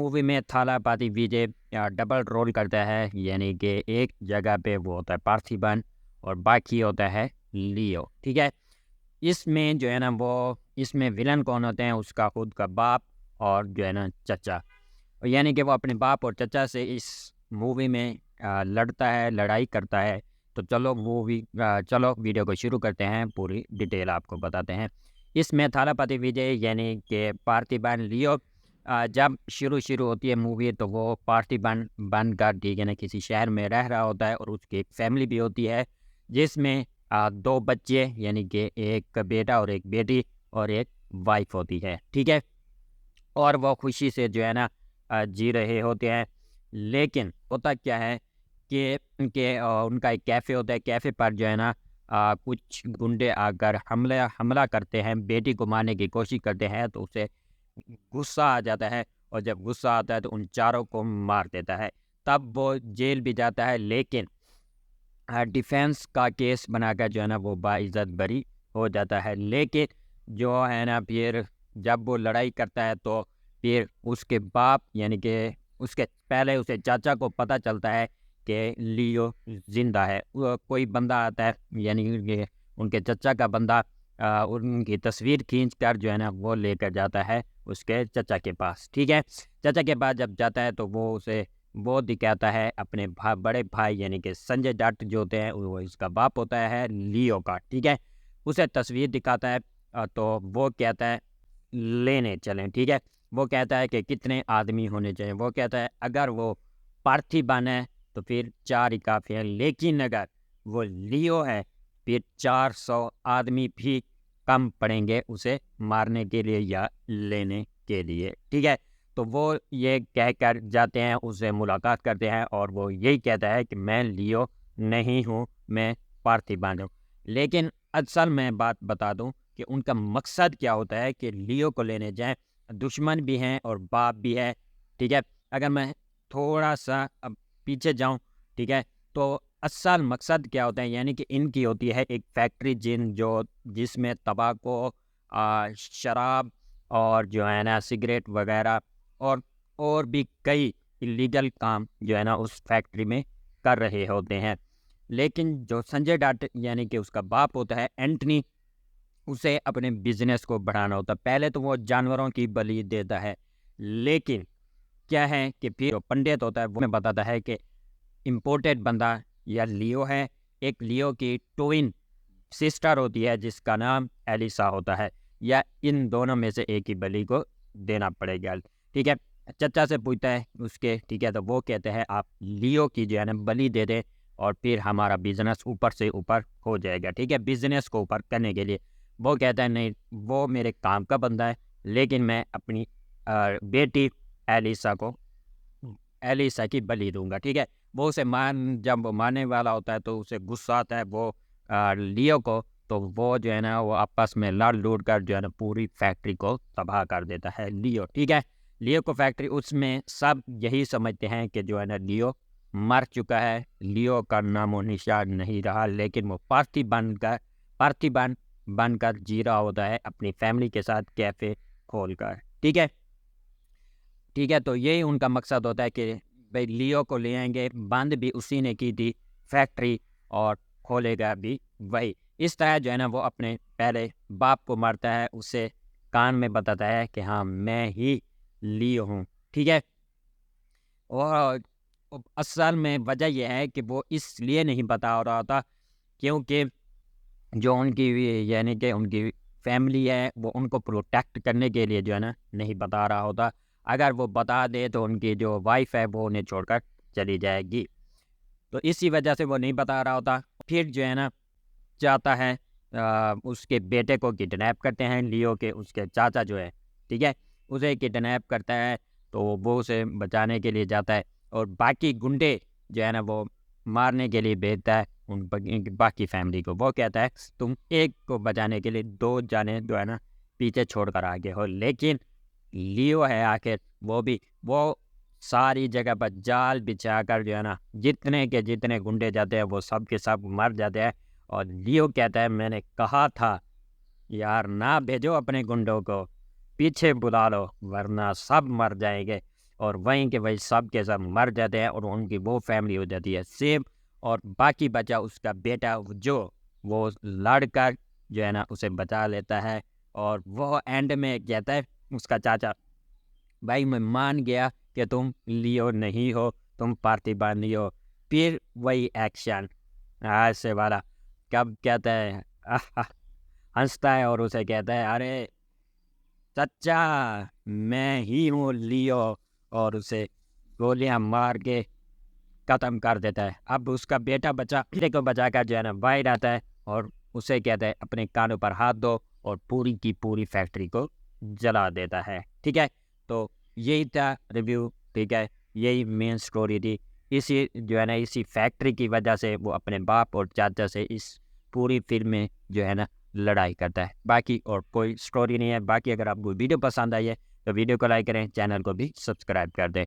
Movie में थालापति विजय double role करता है, यानी कि एक जगह पे वो होता है पार्थिबन और बाकी होता है लियो। ठीक है, इसमें जो है ना वो इसमें विलन कौन होते हैं, उसका खुद का बाप और जो है ना चचा, यानी कि वो अपने बाप और चचा से इस मूवी में लड़ता है, लड़ाई करता है। तो चलो वीडियो को शुरू करते हैं, पूरी डिटेल आपको बताते हैं। इसमें थालापति विजय यानी कि पार्थिबन लियो जब शुरू होती है मूवी, तो वो पार्थिबन बनकर ठीक है ना किसी शहर में रह रहा होता है और उसकी एक फैमिली भी होती है जिसमें 2 बच्चे यानी कि एक बेटा और एक बेटी और एक वाइफ होती है। ठीक है, और वो खुशी से जो है ना जी रहे होते हैं। लेकिन होता क्या है कि उनका एक कैफ़े होता है, कैफ़े पर जो है ना कुछ गुंडे आकर हमला करते हैं, बेटी को मारने की कोशिश करते हैं। तो उसे गुस्सा आ जाता है और जब गुस्सा आता है तो उन चारों को मार देता है। तब वो जेल भी जाता है, लेकिन डिफेंस का केस बनाकर जो है ना वो बाइज्जत बरी हो जाता है। लेकिन जो है ना फिर जब वो लड़ाई करता है तो फिर उसके बाप यानी कि उसके पहले उसे चाचा को पता चलता है कि लियो जिंदा है। कोई बंदा आता है यानी कि उनके चचा का बंदा उनकी तस्वीर खींच कर जो है ना वो लेकर जाता है उसके चचा के पास। ठीक है, चचा के पास जब जाता है तो वो दिखाता है अपने बड़े भाई यानी कि संजय दत्त जो होते हैं, वो इसका बाप होता है लियो का। ठीक है, उसे तस्वीर दिखाता है तो वो कहता है लेने चलें। ठीक है, वो कहता है कि कितने आदमी होने चाहिए। वो कहता है अगर वो पार्थिबन है तो फिर 4 ही काफ़ी है, लेकिन अगर वो लियो है फिर 400 आदमी भी कम पड़ेंगे उसे मारने के लिए या लेने के लिए। ठीक है, तो वो ये कहकर जाते हैं, उससे मुलाकात करते हैं और वो यही कहता है कि मैं लियो नहीं हूँ, मैं पार्थिबन हूँ। लेकिन असल में बात बता दूं कि उनका मकसद क्या होता है कि लियो को लेने जाएं। दुश्मन भी हैं और बाप भी है। ठीक है, अगर मैं थोड़ा सा अब पीछे जाऊं, ठीक है, तो असल मकसद क्या होता है, यानी कि इनकी होती है एक फैक्ट्री जिसमें तंबाकू, शराब और जो है ना सिगरेट वगैरह और भी कई इलीगल काम जो है ना उस फैक्ट्री में कर रहे होते हैं। लेकिन जो संजय दत्त यानी कि उसका बाप होता है एंटनी, उसे अपने बिजनेस को बढ़ाना होता है। पहले तो वो जानवरों की बलि देता है, लेकिन क्या है कि फिर जो पंडित होता है वो हमें बताता है कि इम्पोर्टेड बंदा या लियो है। एक लियो की ट्विन सिस्टर होती है जिसका नाम एलिसा होता है, या इन दोनों में से एक ही बलि को देना पड़ेगा। ठीक है, चचा से पूछता है उसके, ठीक है, तो वो कहते हैं आप लियो की जो है ना बलि दे दें और फिर हमारा बिजनेस ऊपर से ऊपर हो जाएगा। ठीक है, बिजनेस को ऊपर करने के लिए वो कहता है नहीं, वो मेरे काम का बंदा है, लेकिन मैं अपनी बेटी एलिसा की बलि दूंगा। ठीक है, वो उसे जब वो मारने वाला होता है तो उसे गुस्सा आता है वो लियो को, तो वो जो है ना वो आपस में लड़ लूट कर जो है ना पूरी फैक्ट्री को तबाह कर देता है लियो। ठीक है, लियो को फैक्ट्री उसमें सब यही समझते हैं कि जो है ना लियो मर चुका है, लियो का नामो निशान नहीं रहा, लेकिन वो पार्थिबन बनकर जी रहा होता है अपनी फैमिली के साथ कैफे खोलकर। ठीक है, ठीक है, तो यही उनका मकसद होता है कि भाई लियो को ले आएंगे, बंद भी उसी ने की थी फैक्ट्री और खोलेगा भी वही। इस तरह जो है ना वो अपने पहले बाप को मारता है, उसे कान में बताता है कि हाँ मैं ही लियो हूँ। ठीक है, और असल में वजह यह है कि वो इसलिए नहीं बता रहा था क्योंकि जो उनकी यानी कि उनकी फैमिली है वो उनको प्रोटेक्ट करने के लिए जो है ना नहीं बता रहा होता। अगर वो बता दे तो उनकी जो वाइफ है वो उन्हें छोड़कर चली जाएगी, तो इसी वजह से वो नहीं बता रहा होता। फिर जो है ना चाहता है उसके बेटे को किडनैप करते हैं लियो के, उसके चाचा जो है, ठीक है, उसे किडनैप करता है। तो वो उसे बचाने के लिए जाता है और बाकी गुंडे जो है ना वो मारने के लिए भेजता है बाकी फैमिली को। वो कहता है तुम एक को बचाने के लिए 2 जाने जो है ना पीछे छोड़कर आगे हो, लेकिन लियो है आखिर वो सारी जगह पर जाल बिछाकर जो है ना जितने के जितने गुंडे जाते हैं वो सब के सब मर जाते हैं। और लियो कहता है मैंने कहा था यार ना भेजो अपने गुंडों को, पीछे बुला लो वरना सब मर जाएंगे। اور وہیں کے وہیں سب کے سب مر جاتے ہیں اور ان کی وہ فیملی ہو جاتی ہے سیف، اور باقی بچا اس کا بیٹا جو وہ لڑ کر جو ہے نا اسے بچا لیتا ہے، اور وہ اینڈ میں کہتا ہے اس کا چاچا، بھائی میں مان گیا کہ تم لیو نہیں ہو، تم پارتھیبان نہیں ہو۔ پھر وہی ایکشن ایسے والا، کب کہتا ہے ہنستا ہے اور اسے کہتا ہے ارے چچا میں ہی ہوں لیو، اور اسے گولیاں مار کے ختم کر دیتا ہے۔ اب اس کا بیٹا بیٹے کو بچا کر جو ہے نا باہر آتا ہے اور اسے کہتا ہے اپنے کانوں پر ہاتھ دو، اور پوری کی پوری فیکٹری کو جلا دیتا ہے، ٹھیک ہے۔ تو یہی تھا ریویو، ٹھیک ہے، یہی مین سٹوری تھی۔ اسی جو ہے نا اسی فیکٹری کی وجہ سے وہ اپنے باپ اور چاچا سے اس پوری فلم میں جو ہے نا لڑائی کرتا ہے، باقی اور کوئی سٹوری نہیں ہے۔ باقی اگر آپ کو ویڈیو پسند آئی ہے تو ویڈیو کو لائک کریں، چینل کو بھی سبسکرائب کر دیں۔